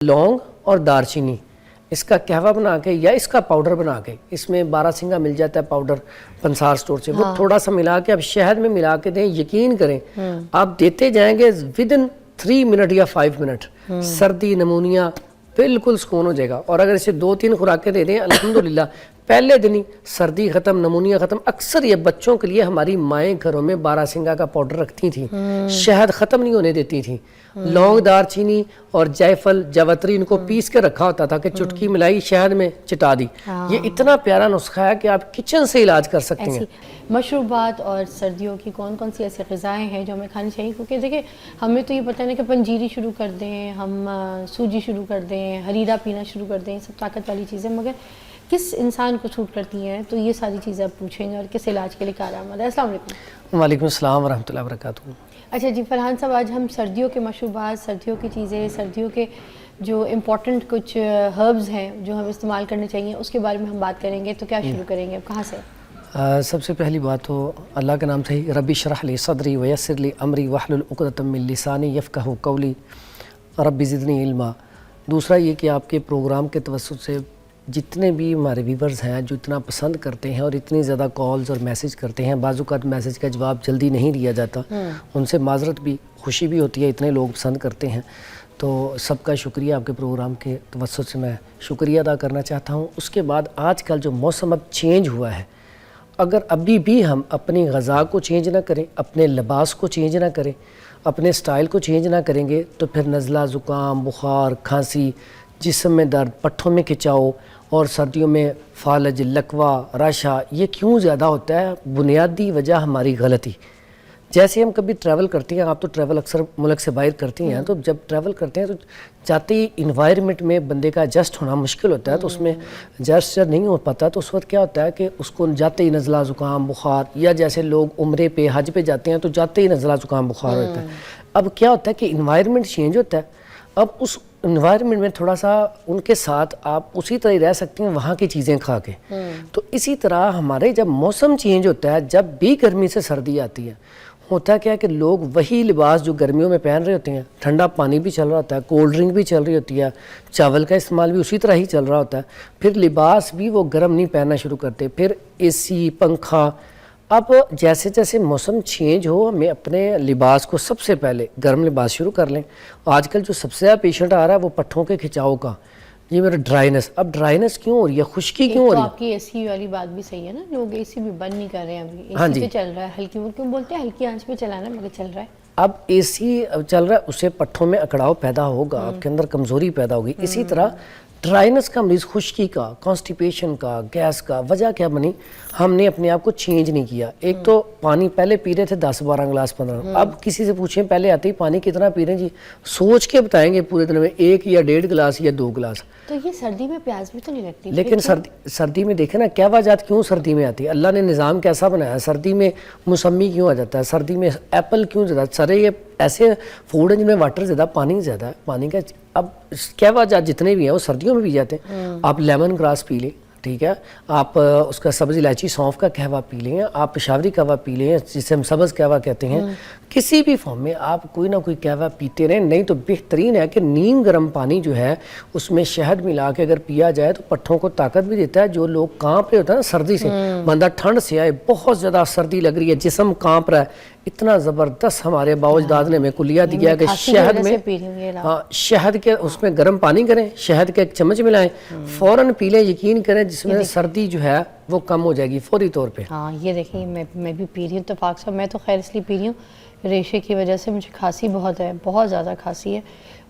لونگ اور دارچینی اس کا قہوہ بنا کے یا اس کا پاؤڈر بنا کے، اس میں 12 سنگا مل جاتا ہے پاؤڈر پنسار سٹور سے، وہ تھوڑا سا ملا کے آپ شہد میں ملا کے دیں، یقین کریں آپ دیتے جائیں گے ودن 3 منٹ یا 5 منٹ سردی نمونیا بالکل سکون ہو جائے گا۔ اور اگر اسے 2-3 خوراکیں دے دیں الحمدللہ پہلے دن ہی سردی ختم، نمونیا ختم۔ اکثر یہ بچوں کے لیے ہماری مائیں گھروں میں 12 سنگا کا پاؤڈر رکھتی تھیں، شہد ختم نہیں ہونے دیتی تھیں، لونگ دار چینی اور جائفل جوتری ان کو پیس کے رکھا ہوتا تھا کہ چٹکی ملائی شہد میں چٹا دی۔ یہ اتنا پیارا نسخہ ہے کہ آپ کچن سے علاج کر سکتے ہیں۔ مشروبات اور سردیوں کی کون کون سی ایسی غذائیں ہیں جو ہمیں کھانی چاہیے؟ کیونکہ دیکھیں ہمیں تو یہ پتہ ہے کہ پنجیری شروع کر دیں، ہم سوجی شروع کر دیں، ہریرا پینا شروع کر دیں، سب طاقت والی چیزیں، مگر کس انسان کو چھوٹ کرتی ہیں؟ تو یہ ساری چیزیں آپ پوچھیں گے اور کس علاج کے لیے کارآمد ہے۔ السلام علیکم۔ وعلیکم السلام ورحمۃ اللہ وبرکاتہ۔ اچھا جی فرحان صاحب، آج ہم سردیوں کے مشروبات، سردیوں کی چیزیں، سردیوں کے جو امپورٹنٹ کچھ ہربز ہیں جو ہم استعمال کرنے چاہیے اس کے بارے میں ہم بات کریں گے۔ تو کیا شروع کریں گے، اب کہاں سے؟ سب سے پہلی بات تو اللہ کے نام سے ہی ربی اشرح لی صدری ویسر لی امری واحلل عقدۃ من لسانی یفقہوا قولی ربی زدنی علما۔ دوسرا یہ کہ آپ کے پروگرام کے توسط سے جتنے بھی ہمارے ویورز ہیں جو اتنا پسند کرتے ہیں اور اتنی زیادہ کالز اور میسیج کرتے ہیں، بعض اوقات میسیج کا جواب جلدی نہیں دیا جاتا، ان سے معذرت بھی خوشی بھی ہوتی ہے، اتنے لوگ پسند کرتے ہیں، تو سب کا شکریہ، آپ کے پروگرام کے توسط سے میں شکریہ ادا کرنا چاہتا ہوں۔ اس کے بعد آج کل جو موسم اب چینج ہوا ہے، اگر ابھی بھی ہم اپنی غذا کو چینج نہ کریں، اپنے لباس کو چینج نہ کریں، اپنے سٹائل کو چینج نہ کریں گے تو پھر نزلہ، زکام، بخار، کھانسی، جسم میں درد، پٹھوں میں کھچاؤ اور سردیوں میں فالج، لکوہ، رشا، یہ کیوں زیادہ ہوتا ہے؟ بنیادی وجہ ہماری غلطی۔ جیسے ہم کبھی ٹریول کرتے ہیں، آپ تو ٹریول اکثر ملک سے باہر کرتی ہیں، تو جب ٹریول کرتے ہیں تو جاتے ہی انوائرمنٹ میں بندے کا ایڈجسٹ ہونا مشکل ہوتا ہے، تو اس میں ایڈجسٹ نہیں ہو پاتا، تو اس وقت کیا ہوتا ہے کہ اس کو جاتے ہی نزلہ، زکام، بخار، یا جیسے لوگ عمرے پہ حج پہ جاتے ہیں تو جاتے ہی نزلہ، زکام، بخار ہوتا ہے۔ اب کیا ہوتا ہے کہ انوائرمنٹ چینج ہوتا ہے، اب اس انوائرمنٹ میں تھوڑا سا ان کے ساتھ آپ اسی طرح ہی رہ سکتے ہیں وہاں کی چیزیں کھا کے۔ تو اسی طرح ہمارے جب موسم چینج ہوتا ہے، جب بھی گرمی سے سردی آتی ہے، ہوتا کیا ہے کہ لوگ وہی لباس جو گرمیوں میں پہن رہے ہوتے ہیں، ٹھنڈا پانی بھی چل رہا ہوتا ہے، کولڈ ڈرنک بھی چل رہی ہوتی ہے، چاول کا استعمال بھی اسی طرح ہی چل رہا ہوتا ہے، پھر لباس بھی وہ گرم نہیں پہننا شروع کرتے، پھر اے سی، پنکھا۔ اب جیسے جیسے موسم چینج ہو، ہمیں اپنے لباس کو سب سے پہلے گرم لباس شروع کر لیں۔ آج کل جو سب سے زیادہ پیشنٹ آ رہا ہے وہ پٹھوں کے کھچاؤ کا، یہ میرا ڈرائنس۔ اب ڈرائنس کیوں ہو رہی ہے، خشکی کیوں ہو رہی ہے؟ آپ کی اے سی والی بات بھی صحیح ہے نا، لوگ اے سی بھی بند نہیں کر رہے ہیں، ابھی اے سی پہ چل رہا ہے، ہلکی، وہ کیوں بولتے ہیں ہلکی آنچ پہ چلانا، مگر چل رہا ہے۔ اب اے سی چل رہا ہے، اسے پٹھوں میں اکڑاؤ پیدا ہوگا، آپ کے اندر کمزوری پیدا ہوگی۔ اسی طرح ڈرائنس کا مریض، خشکی کا، کانسٹیپیشن کا، گیس کا، وجہ کیا بنی؟ ہم نے اپنے آپ کو چینج نہیں کیا۔ ایک تو پانی پہلے پی رہے تھے 10-12 گلاس 15، اب کسی سے پوچھیں پہلے آتے ہی پانی کتنا پی رہے ہیں جی، سوچ کے بتائیں گے پورے دن میں 1 یا 1.5 گلاس یا 2 گلاس۔ تو یہ سردی میں پیاس بھی تو نہیں لگتی؟ لیکن سردی میں دیکھیں نا کیا وجات کیوں سردی میں آتی ہے، اللہ نے نظام کیسا بنایا ہے۔ سردی میں موسمی کیوں آ جاتا ہے، سردی میں ایپل کیوں زیادہ، سارے یہ ایسے فوڈ ہیں جن میں واٹر زیادہ، پانی زیادہ ہے، پانی کا اب کیا وجات جتنے بھی ہیں وہ سردیوں میں بھی جاتے ہیں۔ آپ لیمن گراس پی لیں، ٹھیک ہے، آپ اس کا سبز الائچی سونف کا قہوہ پی لیں، آپ پشاوری قہوہ پی لیں جسے ہم سبز قہوہ کہتے ہیں، کسی بھی فارم میں آپ کوئی نہ کوئی قہوہ پیتے رہیں۔ نہیں تو بہترین ہے کہ نیم گرم پانی جو ہے اس میں شہد ملا کے اگر پیا جائے تو پٹھوں کو طاقت بھی دیتا ہے۔ جو لوگ کانپ رہے ہوتا ہے نا سردی سے، بندہ ٹھنڈ سے آئے، بہت زیادہ سردی لگ رہی ہے، جسم کانپ رہا ہے، اتنا زبردست ہمارے باوجداد نے ہمیں کلیہ دیا کہ شہد میں، ہاں شہد کے اس میں گرم پانی کریں، شہد کے 1 چمچ ملائیں، فوراً پی لیں، یقین کریں جس میں سردی جو ہے وہ کم ہو جائے گی فوری طور پہ۔ ہاں یہ دیکھیں میں بھی پی رہی ہوں اتفاق سے، میں تو خیر اس لیے پی رہی ہوں، ریشے کی وجہ سے مجھے کھانسی بہت ہے، بہت زیادہ کھانسی ہے،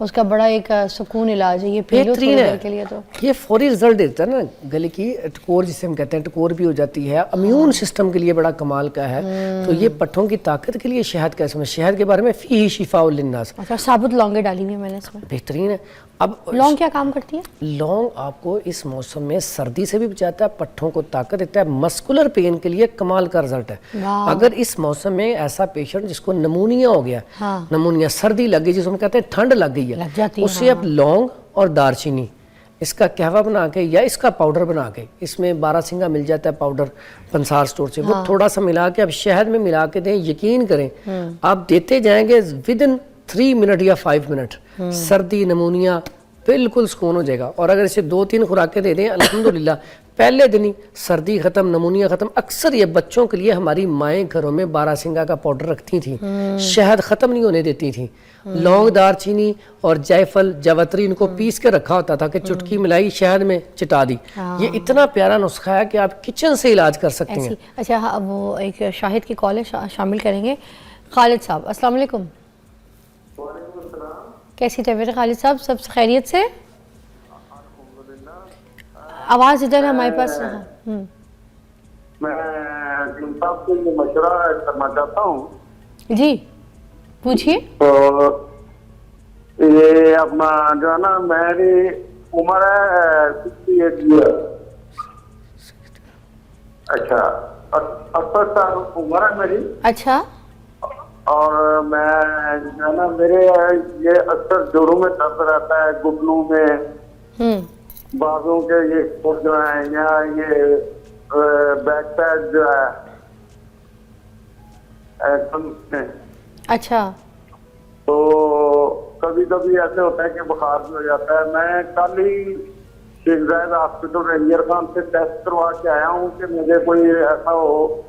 اس کا بڑا ایک سکون علاج ہے، یہ پی لو تھوڑی دیر کے لیے تو یہ فوری رزلٹ دیتا ہے نا۔ گلے کی ٹکور جسے ہم کہتے ہیں، ٹکور بھی ہو جاتی ہے، امیون سسٹم کے لیے بڑا کمال کا ہے، تو یہ پٹھوں کی طاقت کے لیے شہد کا اسم ہے۔ شہد کے بارے میں فیہ شفاء للناس، ثابت لونگیں ڈالی ہوئی ہیں میں نے اس میں، بہترین ہے۔ اب لونگ کیا کام کرتی ہے؟ لونگ آپ کو اس موسم میں سردی سے بھی بچاتا ہے، پٹھوں کو طاقت دیتا ہے، مسکولر پین کے لیے کمال کا رزلٹ ہے۔ اگر اس موسم میں ایسا پیشنٹ جس کو نمونیا ہو گیا، نمونیا سردی لگ گئی، جس کو ہم کہتے ہیں ٹھنڈ لگ گئی ہے، اسے اب لونگ اور دارچینی اس کا قہوہ بنا کے یا اس کا پاؤڈر بنا کے، اس میں 12 سنگا مل جاتا ہے پاؤڈر پنسار سٹور سے، وہ تھوڑا سا ملا کے اب شہد میں ملا کے دیں، یقین کریں آپ دیتے جائیں گے ودن 3 منٹ یا 5 منٹ سردی نمونیا بالکل سکون ہو جائے گا. اور اگر اسے 2-3 خوراکیں دے دیں الحمدللہ پہلے دن ہی سردی ختم, نمونیا ختم. اکثر یہ بچوں کے لیے ہماری مائیں گھروں میں 12 سنگا کا پاؤڈر رکھتی تھیں, شہد ختم نہیں ہونے دیتی تھیں, لونگ, دار چینی اور جائفل, جوتری ان کو پیس کے رکھا ہوتا تھا کہ چٹکی ملائی شہد میں چٹا دی. یہ اتنا پیارا نسخہ ہے کہ آپ کچن سے علاج کر سکتے ہیں. اچھا وہ ایک شاہد کی کال ہے, شامل کریں گے. خالد صاحب السلام علیکم. کیسی طبیعت ہے خالد صاحب؟ سب خیریت سے؟ آواز ادھر ہے ہمارے پاس. میں حکیم صاحب سے یہ مشورہ کرنا چاہتا ہوں. جی پوچھیے. تو یہ اپنا جو ہے نا میری عمر ہے 68 ایئر. اچھا 68 سال عمر ہے میری. اچھا. اور میں جو ہے نا میرے یہ اکثر جوڑوں میں درد رہتا ہے, گھٹنوں میں, بازوں کے یہ کوٹ جو ہیں, یا یہ بیک سائڈ جو ہے. اچھا. تو کبھی کبھی ایسے ہوتا ہے کہ بخار بھی ہو جاتا ہے. میں کل ہی شیخ زاید ہاسپٹل رینجر خان سے ٹیسٹ کروا کے آیا ہوں کہ مجھے کوئی ایسا ہو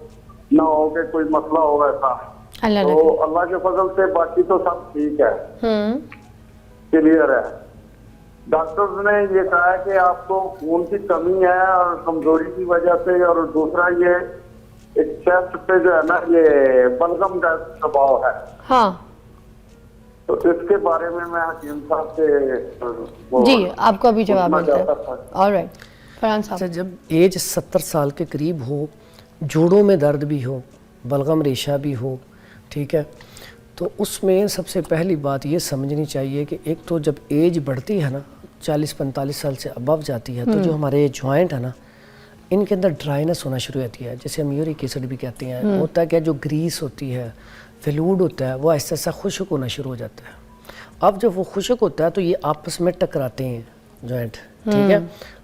نہ ہو کہ کوئی مسئلہ ہو ایسا. تو اللہ کے فضل سے باقی تو سب ٹھیک ہے, کلیئر ہے. ڈاکٹرز نے یہ کہا ہے کہ آپ کو خون کی کمی ہے اور کمزوری کی وجہ سے, اور دوسرا یہ ایک چیسٹ پہ جو ہے نا یہ بلغم کا دباؤ ہے. ہاں. تو اس کے بارے میں حکیم صاحب سے جی آپ کو ابھی جواب ملتا ہے. آلرائٹ فرحان صاحب. جب ایج 70 سال کے قریب ہو, جوڑوں میں درد بھی ہو, بلغم ریشہ بھی ہو, ٹھیک ہے, تو اس میں سب سے پہلی بات یہ سمجھنی چاہیے کہ ایک تو جب ایج بڑھتی ہے نا 40-45 سال سے ابو جاتی ہے, تو جو ہمارے جوائنٹ ہے نا ان کے اندر ڈرائنس ہونا شروع ہوتی ہے, جیسے ہم یورک ایسڈ بھی کہتے ہیں. ہوتا ہے کہ جو گریس ہوتی ہے, فلوڈ ہوتا ہے, وہ ایسا ایسا خشک ہونا شروع ہو جاتا ہے. اب جب وہ خشک ہوتا ہے تو یہ آپس میں ٹکراتے ہیں جوائنٹ, ٹھیک ہے,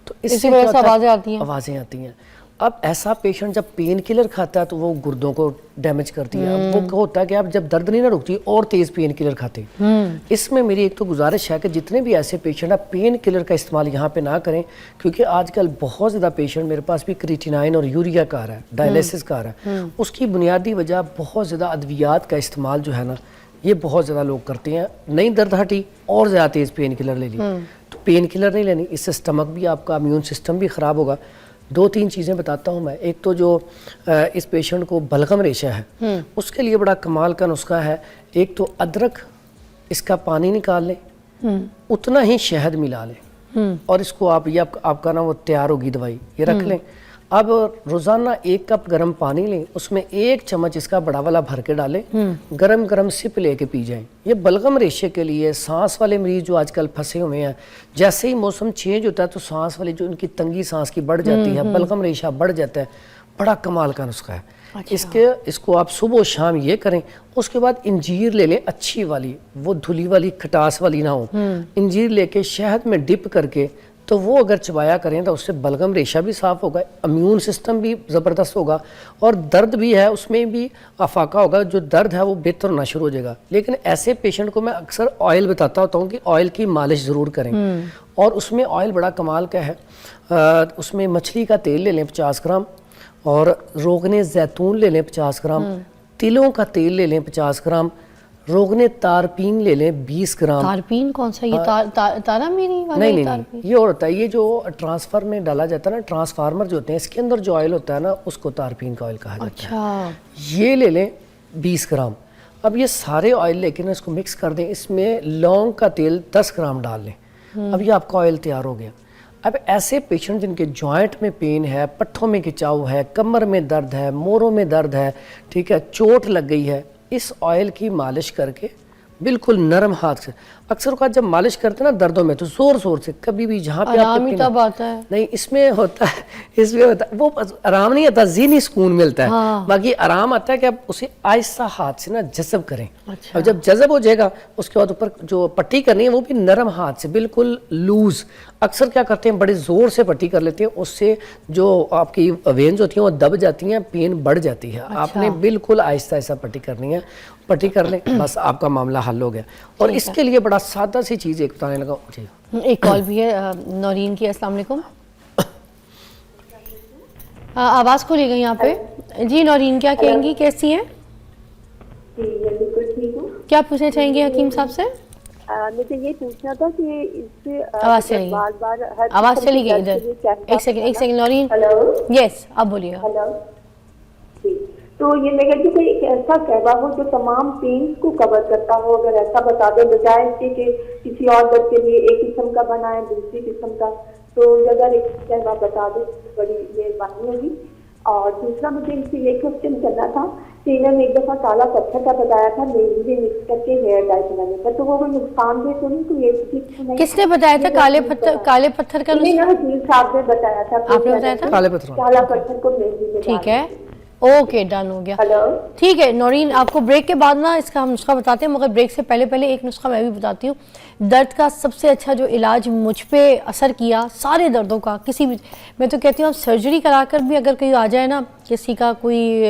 تو اس سے آوازیں آتی ہیں. اب ایسا پیشنٹ جب پین کلر کھاتا ہے تو وہ گردوں کو ڈیمیج کرتی ہے. اب وہ ہوتا ہے کہ آپ جب درد نہیں نہ رکتی اور تیز پین کلر کھاتے ہیں. اس میں میری ایک تو گزارش ہے کہ جتنے بھی ایسے پیشنٹ ہیں پین کلر کا استعمال یہاں پہ نہ کریں, کیونکہ آج کل بہت زیادہ پیشنٹ میرے پاس بھی کریٹینائن اور یوریا کا آ رہا ہے, ڈائلیسس کا آ رہا ہے. اس کی بنیادی وجہ بہت زیادہ ادویات کا استعمال جو ہے نا یہ بہت زیادہ لوگ کرتے ہیں. نہیں درد ہٹی اور زیادہ تیز پین کلر لے لی, تو پین کلر نہیں لینی, اس سے اسٹمک بھی آپ کا امیون سسٹم بھی خراب ہوگا. 2-3 چیزیں بتاتا ہوں میں. ایک تو جو اس پیشنٹ کو بلغم ریشہ ہے اس کے لیے بڑا کمال کا نسخہ ہے. ایک تو ادرک, اس کا پانی نکال لیں, اتنا ہی شہد ملا لیں, اور اس کو آپ کا نا وہ تیار ہوگی دوائی, یہ رکھ لیں. اب روزانہ 1 کپ گرم پانی لیں, اس میں 1 چمچ اس کا بڑا والا بھر کے ڈالیں, گرم گرم سپ لے کے پی جائیں. یہ بلغم ریشے کے لیے. سانس والے مریض جو آج کل پھنسے ہوئے ہیں, جیسے ہی موسم چینج ہوتا ہے تو سانس والی جو ان کی تنگی سانس کی بڑھ جاتی ہے, بلغم ریشہ بڑھ جاتا ہے, بڑا کمال کا نسخہ ہے. اس کو آپ صبح و شام یہ کریں. اس کے بعد انجیر لے لیں اچھی والی, وہ دھلی والی کھٹاس والی نہ ہو. انجیر لے کے شہد میں ڈپ کر کے تو وہ اگر چبایا کریں تو اس سے بلغم ریشہ بھی صاف ہوگا, امیون سسٹم بھی زبردست ہوگا, اور درد بھی ہے اس میں بھی افاقہ ہوگا. جو درد ہے وہ بہتر ہونا شروع ہو جائے گا. لیکن ایسے پیشنٹ کو میں اکثر آئل بتاتا ہوتا ہوں کہ آئل کی مالش ضرور کریں, اور اس میں آئل بڑا کمال کا ہے. اس میں مچھلی کا تیل لے لیں 50 گرام, اور روغن زیتون لے لیں 50 گرام, تلوں کا تیل لے لیں 50 گرام, روغن تارپین لے لیں 20 گرام. تارپین کون سا؟ یہ تارا میری والا؟ نہیں, یہ اور ہوتا ہے, یہ جو ٹرانسفر میں ڈالا جاتا ہے نا, ٹرانسفارمر جو ہوتے ہیں اس کے اندر جو آئل ہوتا ہے نا اس کو تارپین کا آئل کہا جاتا ہے. یہ لے لیں 20 گرام. اب یہ سارے آئل لے کے نا اس کو مکس کر دیں, اس میں لونگ کا تیل 10 گرام ڈال لیں. اب یہ آپ کا آئل تیار ہو گیا. اب ایسے پیشنٹ جن کے جوائنٹ میں پین ہے, پٹھوں میں کھچاؤ ہے, کمر میں درد ہے, موڑوں میں درد ہے, ٹھیک ہے, چوٹ لگ گئی ہے, اس آئل کی مالش کر کے بالکل نرم ہاتھ سے, اکثر اوقات جب مالش کرتے ہیں نا دردوں میں تو زور زور سے, کبھی بھی جہاں پہ آرام ہی تب آتا ہے. نہیں, اس میں ہوتا ہے وہ آرام نہیں آتا, ذہنی سکون ملتا ہے. باقی آرام آتا ہے کہ آپ اسے آہستہ ہاتھ سے نا جذب کریں. اور جب جذب ہو جائے گا اس کے بعد اوپر جو پٹی کرنی ہے وہ بھی نرم ہاتھ سے, بالکل لوز. اکثر کیا کرتے ہیں بڑے زور سے پٹی کر لیتے ہیں, اس سے جو آپ کی وینز ہوتی ہیں وہ دب جاتی ہیں, پین بڑھ جاتی ہے. آپ نے بالکل آہستہ آہستہ پٹی کرنی ہے, پٹی کر لیں, بس آپ کا معاملہ حل ہو گیا. اور اس کے لیے بڑا بڑا سادہ سی چیز ایک بتانے لگا جی. ایک کال بھی ہے نورین کی. السلام علیکم. آواز کھولی گئی یہاں پہ. جی نورین کیا کہیں گی, کیسی ہیں؟ جی میں بالکل ٹھیک ہوں. کیا پوچھنا چاہیں گے حکیم صاحب سے؟ مجھے یہ پوچھنا تھا کہ اس سے آواز چلی بار بار آواز چلی گئی ادھر. ایک سیکنڈ نورین. ہلو. یس اب بولیے. ہلو. جی تو یہ میں کہتی ہوں کہ ایک ایسا قہوہ ہو جو تمام پینس کو کور کرتا ہو, اگر ایسا بتا دیں بجائے اس کے کہ کسی اور درد کے لیے ایک قسم کا بنائیں دوسری قسم کا, تو اگر ایک قہوہ بتا دیں بڑی مہربانی ہوگی. اور دوسرا مجھے اس سے یہ کوشچن کرنا تھا کہ انہوں نے ایک دفعہ کالا پتھر کا بتایا تھا مہندی مکس کر کے ہیئر ڈائی بنانے کا, تو وہ کوئی نقصان دہ تو نہیں, تو یہ کس نے بتایا تھا کالے پتھر کا نسخہ؟ حکیم صاحب نے بتایا تھا. آپ نے بتایا تھا کالا پتھر کو مہندی میں. ٹھیک ہے, اوکے ڈن ہو گیا. ہلو. ٹھیک ہے نورین, آپ کو بریک کے بعد نا اس کا ہم نسخہ بتاتے ہیں, مگر بریک سے پہلے ایک نسخہ میں بھی بتاتی ہوں. درد کا سب سے اچھا جو علاج مجھ پہ اثر کیا سارے دردوں کا, کسی بھی, میں تو کہتی ہوں سرجری کرا کر بھی اگر کوئی آ جائے نا, کسی کا کوئی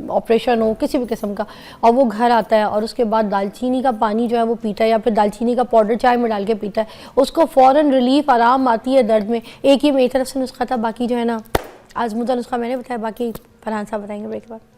آپریشن ہو کسی بھی قسم کا, اور وہ گھر آتا ہے اور اس کے بعد دال چینی کا پانی جو ہے وہ پیتا ہے, یا پھر دال چینی کا پاؤڈر چائے میں ڈال کے پیتا ہے, اس کو فوراً ریلیف آرام آتی ہے درد میں. ایک ہی میری طرف سے نسخہ تھا, باقی جو ہے نا آزمودہ نسخہ میں نے بتایا, باقی فرحان صاحب بتائیں گے بریک کے بعد.